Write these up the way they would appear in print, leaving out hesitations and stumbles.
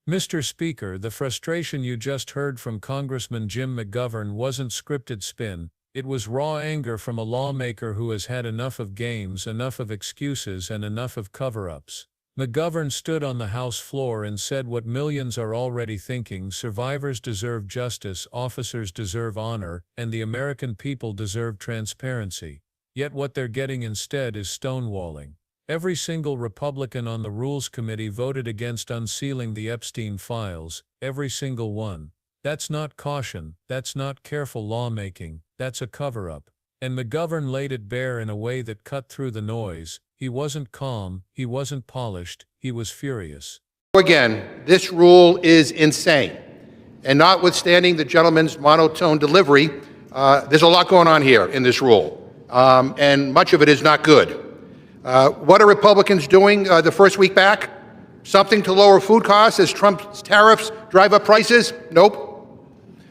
Mr. Speaker, the frustration you just heard from Congressman Jim McGovern wasn't scripted spin. It was raw anger from a lawmaker who has had enough of games, enough of excuses, and enough of cover-ups. McGovern stood on the House floor and said what millions are already thinking: survivors deserve justice, officers deserve honor, and the American people deserve transparency. Yet what they're getting instead is stonewalling. Every single Republican on the Rules Committee voted against unsealing the Epstein files, every single one. That's not caution, that's not careful lawmaking, that's a cover-up. And McGovern laid it bare in a way that cut through the noise. He wasn't calm, he wasn't polished, he was furious. Again, this rule is insane. And notwithstanding the gentleman's monotone delivery, there's a lot going on here in this rule. And much of it is not good. What are Republicans doing the first week back? Something to lower food costs as Trump's tariffs drive up prices? Nope.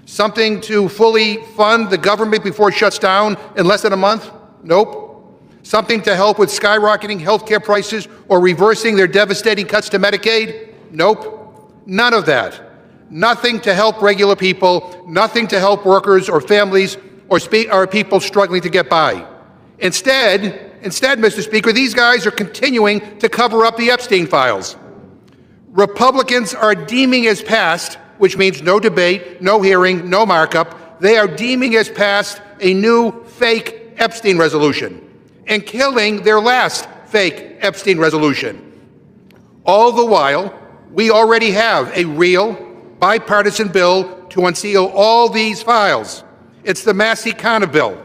Something to fully fund the government before it shuts down in less than a month? Nope. Something to help with skyrocketing healthcare prices or reversing their devastating cuts to Medicaid? Nope. None of that. Nothing to help regular people, nothing to help workers or families or people struggling to get by. Instead, Mr. Speaker, these guys are continuing to cover up the Epstein files. Republicans are deeming as passed, which means no debate, no hearing, no markup. They are deeming as passed a new fake Epstein resolution and killing their last fake Epstein resolution. All the while, we already have a real bipartisan bill to unseal all these files. It's the Massey Connor bill.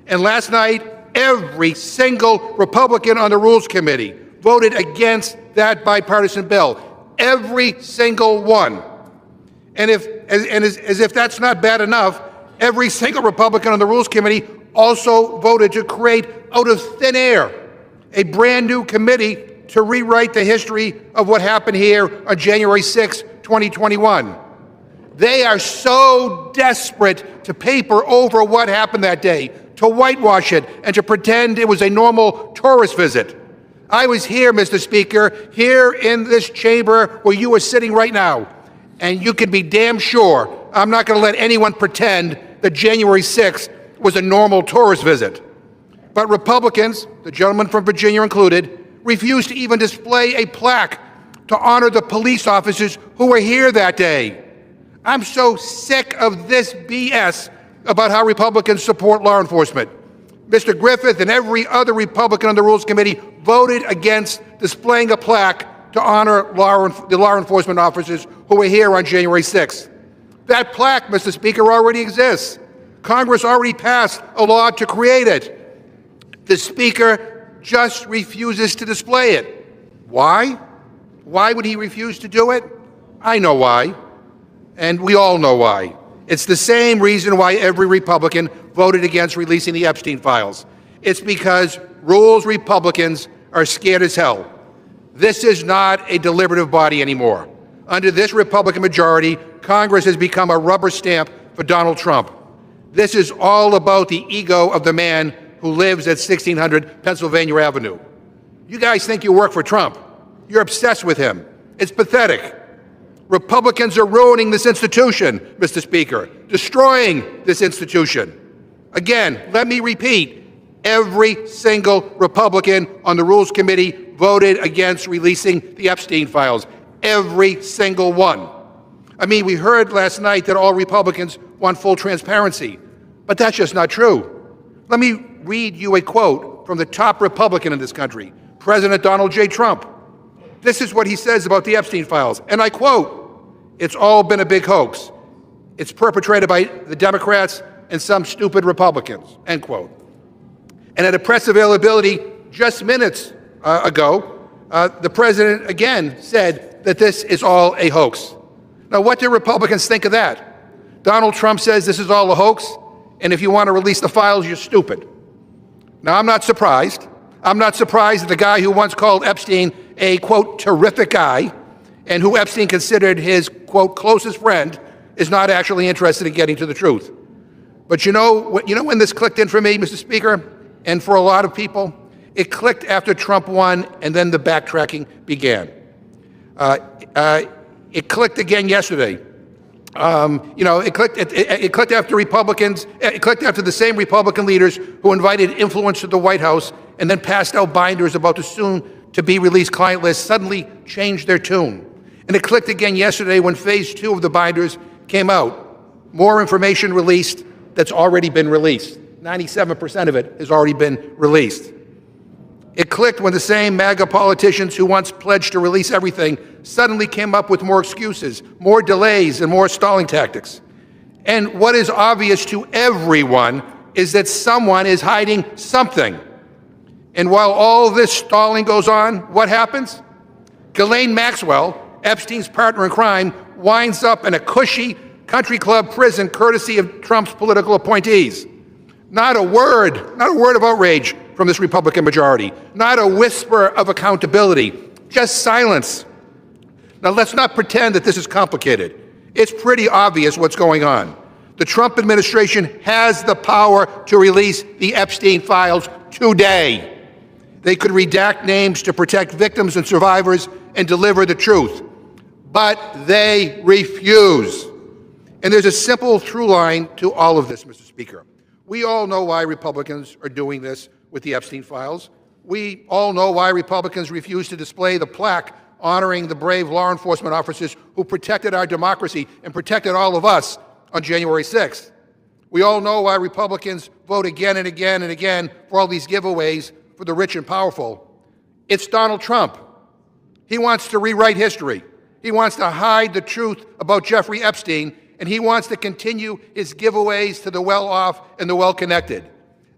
And last night, every single Republican on the Rules Committee voted against that bipartisan bill. Every single one. And as if that's not bad enough, every single Republican on the Rules Committee also voted to create, out of thin air, a brand new committee to rewrite the history of what happened here on January 6, 2021. They are so desperate to paper over what happened that day, to whitewash it, and to pretend it was a normal tourist visit. I was here, Mr. Speaker, here in this chamber where you are sitting right now, and you can be damn sure I'm not going to let anyone pretend that January 6th was a normal tourist visit. But Republicans, the gentleman from Virginia included, refused to even display a plaque to honor the police officers who were here that day. I'm so sick of this BS about how Republicans support law enforcement. Mr. Griffith and every other Republican on the Rules Committee voted against displaying a plaque to honor the law enforcement officers who were here on January 6th. That plaque, Mr. Speaker, already exists. Congress already passed a law to create it. The Speaker just refuses to display it. Why? Why would he refuse to do it? I know why, and we all know why. It's the same reason why every Republican voted against releasing the Epstein files. It's because Rules Republicans are scared as hell. This is not a deliberative body anymore. Under this Republican majority, Congress has become a rubber stamp for Donald Trump. This is all about the ego of the man who lives at 1600 Pennsylvania Avenue. You guys think you work for Trump. You're obsessed with him. It's pathetic. Republicans are ruining this institution, Mr. Speaker, destroying this institution. Again, let me repeat, every single Republican on the Rules Committee voted against releasing the Epstein files. Every single one. I mean, we heard last night that all Republicans want full transparency, but that's just not true. Let me read you a quote from the top Republican in this country, President Donald J. Trump. This is what he says about the Epstein files, and I quote, "It's all been a big hoax. It's perpetrated by the Democrats and some stupid Republicans," end quote. And at a press availability just minutes ago, the president again said that this is all a hoax. Now, what do Republicans think of that? Donald Trump says this is all a hoax, and if you want to release the files, you're stupid. Now, I'm not surprised. I'm not surprised that the guy who once called Epstein a, quote, terrific guy, and who Epstein considered his, quote, closest friend, is not actually interested in getting to the truth. But you know when this clicked in for me, Mr. Speaker, and for a lot of people? It clicked after Trump won, and then the backtracking began. It clicked again yesterday. It clicked after Republicans. It clicked after the same Republican leaders who invited influence to the White House and then passed out binders about the soon-to-be released client list suddenly changed their tune. And it clicked again yesterday when phase 2 of the binders came out. More information released that's already been released. 97% of it has already been released. It clicked when the same MAGA politicians who once pledged to release everything suddenly came up with more excuses, more delays, and more stalling tactics. And what is obvious to everyone is that someone is hiding something. And while all this stalling goes on, what happens? Ghislaine Maxwell, Epstein's partner in crime, winds up in a cushy country club prison courtesy of Trump's political appointees. Not a word of outrage from this Republican majority. Not a whisper of accountability. Just silence. Now, let's not pretend that this is complicated. It's pretty obvious what's going on. The Trump administration has the power to release the Epstein files today. They could redact names to protect victims and survivors and deliver the truth. But they refuse. And there's a simple through line to all of this, Mr. Speaker. We all know why Republicans are doing this with the Epstein files. We all know why Republicans refuse to display the plaque honoring the brave law enforcement officers who protected our democracy and protected all of us on January 6th. We all know why Republicans vote again and again and again for all these giveaways for the rich and powerful. It's Donald Trump. He wants to rewrite history. He wants to hide the truth about Jeffrey Epstein, and he wants to continue his giveaways to the well-off and the well-connected.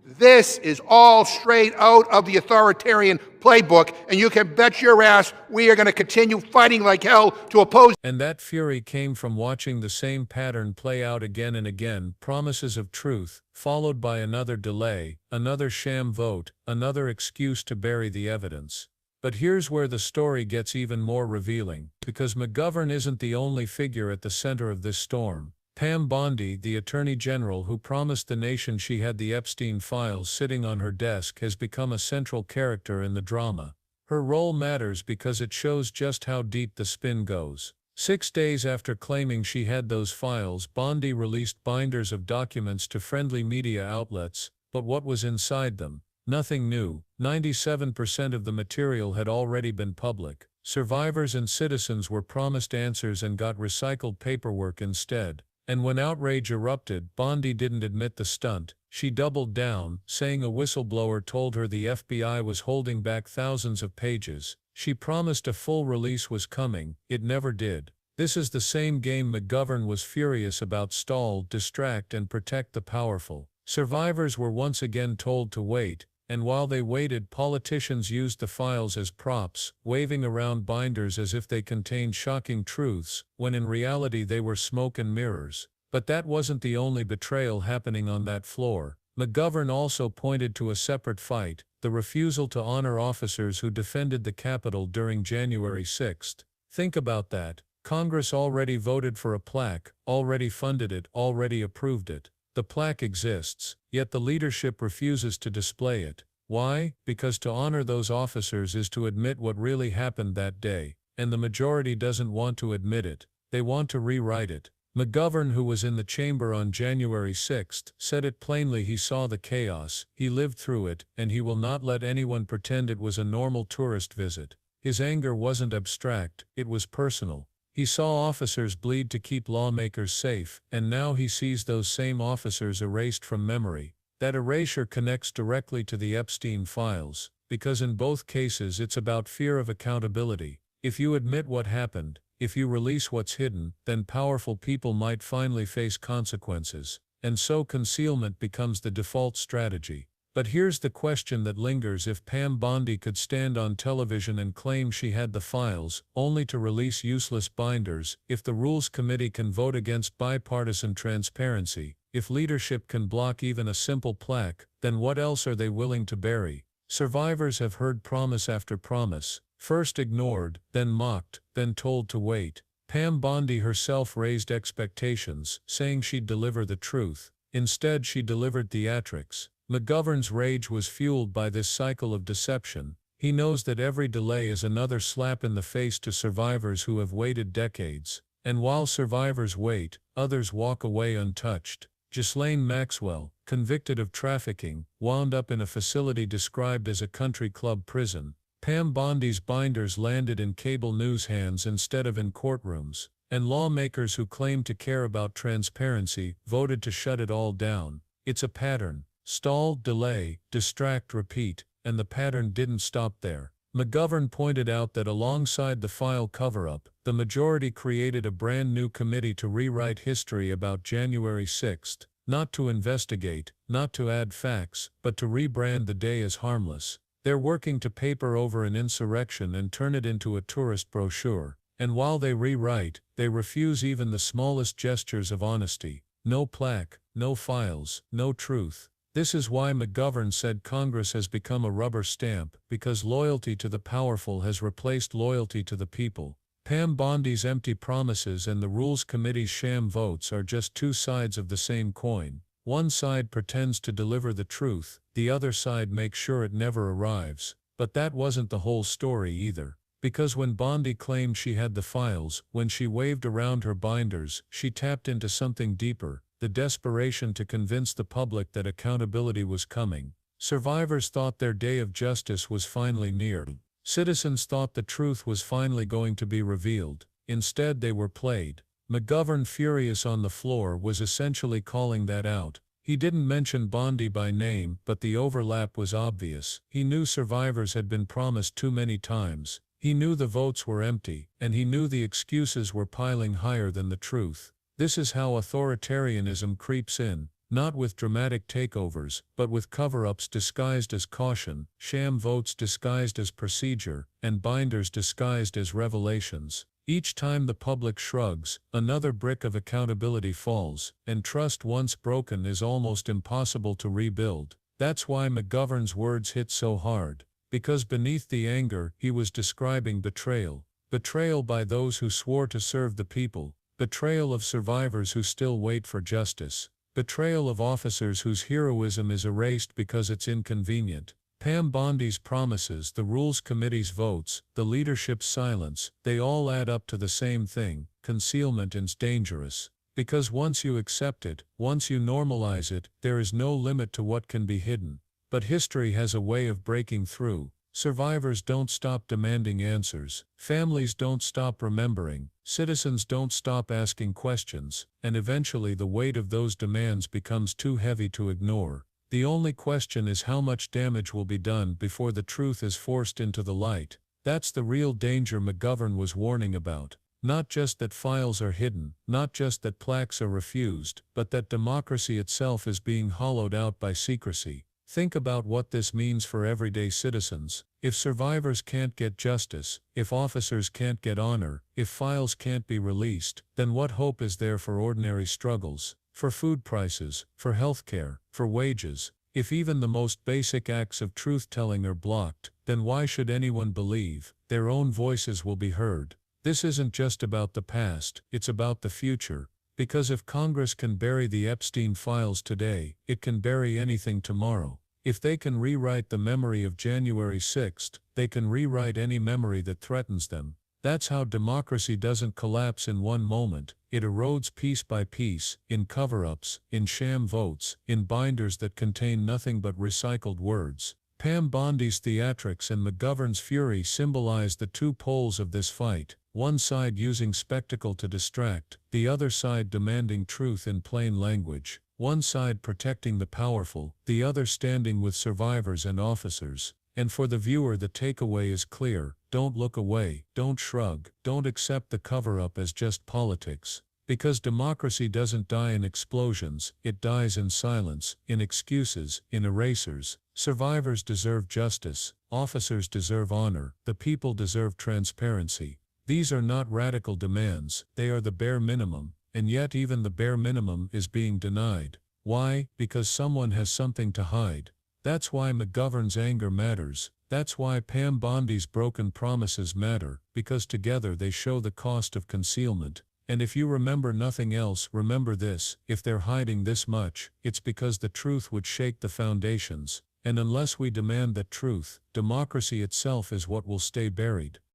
This is all straight out of the authoritarian playbook, and you can bet your ass we are going to continue fighting like hell to oppose. And that fury came from watching the same pattern play out again and again, promises of truth, followed by another delay, another sham vote, another excuse to bury the evidence. But here's where the story gets even more revealing, because McGovern isn't the only figure at the center of this storm. Pam Bondi, the Attorney General who promised the nation she had the Epstein files sitting on her desk, has become a central character in the drama. Her role matters because it shows just how deep the spin goes. 6 days after claiming she had those files, Bondi released binders of documents to friendly media outlets, but what was inside them? Nothing new. 97% of the material had already been public. Survivors and citizens were promised answers and got recycled paperwork instead. And when outrage erupted, Bondi didn't admit the stunt. She doubled down, saying a whistleblower told her the FBI was holding back thousands of pages. She promised a full release was coming. It never did. This is the same game McGovern was furious about: stall, distract, and protect the powerful. Survivors were once again told to wait, and while they waited, politicians used the files as props, waving around binders as if they contained shocking truths, when in reality they were smoke and mirrors. But that wasn't the only betrayal happening on that floor. McGovern also pointed to a separate fight: the refusal to honor officers who defended the Capitol during January 6th. Think about that. Congress already voted for a plaque, already funded it, already approved it. The plaque exists, yet the leadership refuses to display it. Why? Because to honor those officers is to admit what really happened that day, and the majority doesn't want to admit it. They want to rewrite it. McGovern, who was in the chamber on January 6th, said it plainly: he saw the chaos, he lived through it, and he will not let anyone pretend it was a normal tourist visit. His anger wasn't abstract, it was personal. He saw officers bleed to keep lawmakers safe, and now he sees those same officers erased from memory. That erasure connects directly to the Epstein files, because in both cases it's about fear of accountability. If you admit what happened, if you release what's hidden, then powerful people might finally face consequences, and so concealment becomes the default strategy. But here's the question that lingers: if Pam Bondi could stand on television and claim she had the files, only to release useless binders, if the Rules Committee can vote against bipartisan transparency, if leadership can block even a simple plaque, then what else are they willing to bury? Survivors have heard promise after promise, first ignored, then mocked, then told to wait. Pam Bondi herself raised expectations, saying she'd deliver the truth. Instead, she delivered theatrics. McGovern's rage was fueled by this cycle of deception. He knows that every delay is another slap in the face to survivors who have waited decades. And while survivors wait, others walk away untouched. Ghislaine Maxwell, convicted of trafficking, wound up in a facility described as a country club prison. Pam Bondi's binders landed in cable news hands instead of in courtrooms. And lawmakers who claim to care about transparency voted to shut it all down. It's a pattern. Stall, delay, distract, repeat. And the pattern didn't stop there. McGovern pointed out that alongside the file cover-up, the majority created a brand new committee to rewrite history about January 6, not to investigate, not to add facts, but to rebrand the day as harmless. They're working to paper over an insurrection and turn it into a tourist brochure. And while they rewrite, they refuse even the smallest gestures of honesty. No plaque, no files, no truth. This is why McGovern said Congress has become a rubber stamp, because loyalty to the powerful has replaced loyalty to the people. Pam Bondi's empty promises and the Rules Committee's sham votes are just two sides of the same coin. One side pretends to deliver the truth, the other side makes sure it never arrives. But that wasn't the whole story either. Because when Bondi claimed she had the files, when she waved around her binders, she tapped into something deeper. The desperation to convince the public that accountability was coming. Survivors thought their day of justice was finally near. Citizens thought the truth was finally going to be revealed. Instead they were played. McGovern, furious on the floor, was essentially calling that out. He didn't mention Bondi by name, but the overlap was obvious. He knew survivors had been promised too many times. He knew the votes were empty, and he knew the excuses were piling higher than the truth. This is how authoritarianism creeps in, not with dramatic takeovers, but with cover-ups disguised as caution, sham votes disguised as procedure, and binders disguised as revelations. Each time the public shrugs, another brick of accountability falls, and trust once broken is almost impossible to rebuild. That's why McGovern's words hit so hard. Because beneath the anger, he was describing betrayal. Betrayal by those who swore to serve the people. Betrayal of survivors who still wait for justice. Betrayal of officers whose heroism is erased because it's inconvenient. Pam Bondi's promises, the Rules Committee's votes, the leadership's silence, they all add up to the same thing: concealment is dangerous. Because once you accept it, once you normalize it, there is no limit to what can be hidden. But history has a way of breaking through. Survivors don't stop demanding answers. Families don't stop remembering. Citizens don't stop asking questions. And eventually the weight of those demands becomes too heavy to ignore. The only question is how much damage will be done before the truth is forced into the light. That's the real danger McGovern was warning about. Not just that files are hidden, not just that plaques are refused, but that democracy itself is being hollowed out by secrecy. Think about what this means for everyday citizens. If survivors can't get justice, if officers can't get honor, if files can't be released, then what hope is there for ordinary struggles? For food prices, for healthcare, for wages? If even the most basic acts of truth-telling are blocked, then why should anyone believe their own voices will be heard? This isn't just about the past, it's about the future. Because if Congress can bury the Epstein files today, it can bury anything tomorrow. If they can rewrite the memory of January 6th, they can rewrite any memory that threatens them. That's how democracy doesn't collapse in one moment. It erodes piece by piece, in cover-ups, in sham votes, in binders that contain nothing but recycled words. Pam Bondi's theatrics and McGovern's fury symbolize the two poles of this fight. One side using spectacle to distract, the other side demanding truth in plain language. One side protecting the powerful, the other standing with survivors and officers. And for the viewer the takeaway is clear: don't look away, don't shrug, don't accept the cover-up as just politics. Because democracy doesn't die in explosions, it dies in silence, in excuses, in erasers. Survivors deserve justice, officers deserve honor, the people deserve transparency. These are not radical demands, they are the bare minimum. And yet even the bare minimum is being denied. Why? Because someone has something to hide. That's why McGovern's anger matters. That's why Pam Bondi's broken promises matter, because together they show the cost of concealment. And if you remember nothing else, remember this: if they're hiding this much, it's because the truth would shake the foundations. And unless we demand that truth, democracy itself is what will stay buried.